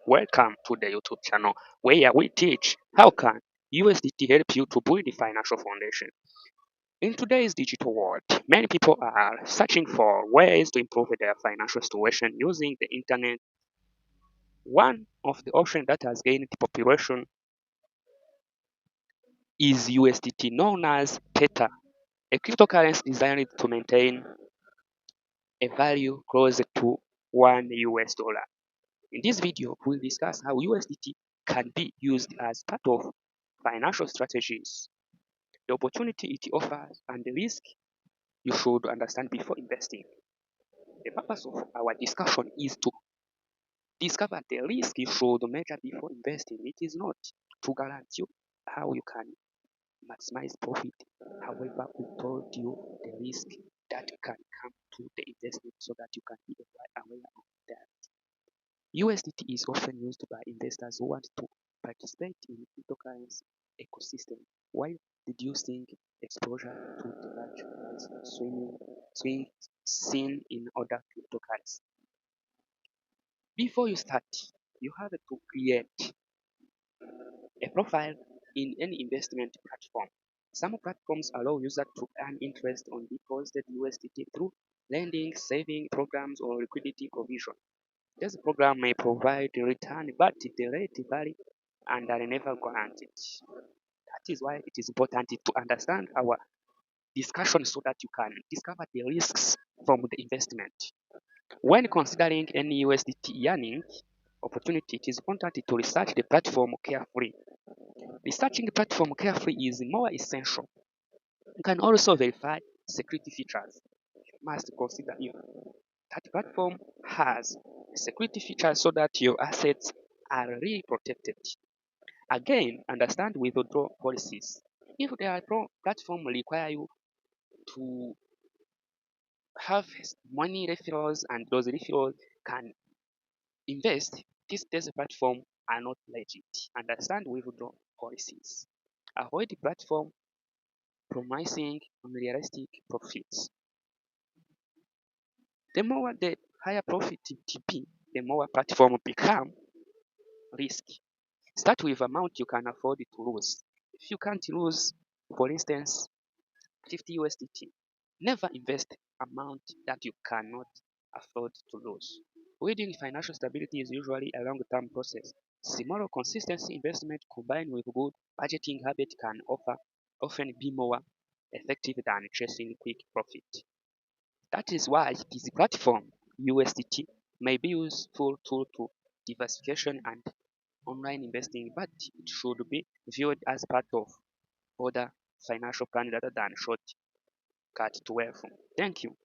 Welcome to the YouTube channel where we teach how can USDT help you to build the financial foundation. In today's digital world, many people are searching for ways to improve their financial situation using the internet. One of the options that has gained popularity is USDT, known as Tether, a cryptocurrency designed to maintain a value close to $1. In this video, we'll discuss how USDT can be used as part of financial strategies, the opportunity it offers, and the risk you should understand before investing. The purpose of our discussion is to discover the risk you should measure before investing. It is not to guarantee you how you can maximize profit. However, we told you the risk that can come to the investment so that you can be aware of that. USDT is often used by investors who want to participate in cryptocurrency ecosystem while reducing exposure to the large price swings seen in other cryptocurrencies. Before you start, you have to create a profile in any investment platform. Some platforms allow users to earn interest on deposited USDT through lending, saving programs, or liquidity provision. This program may provide a return, but the rate vary and are never guaranteed. That is why it is important to understand our discussion so that you can discover the risks from the investment. When considering any USDT earning opportunity, it is important to research the platform carefully. Researching the platform carefully is more essential. You can also verify security features. You must consider if that platform has security features so that your assets are really protected. Again, understand withdrawal policies. If their platform require you to have money referrals and those referrals can invest, these platform are not legit. Understand withdrawal policies. Avoid the platform promising unrealistic profits. The higher profit TP, the more platform become risky. Start with amount you can afford to lose. If you can't lose, for instance, 50 USDT, never invest amount that you cannot afford to lose. Building financial stability is usually a long-term process. Small consistency investment combined with good budgeting habit can often be more effective than chasing quick profit. That is why this platform, USDT, may be useful tool to diversification and online investing, but it should be viewed as part of other financial plan rather than shortcut to wealth. Thank you.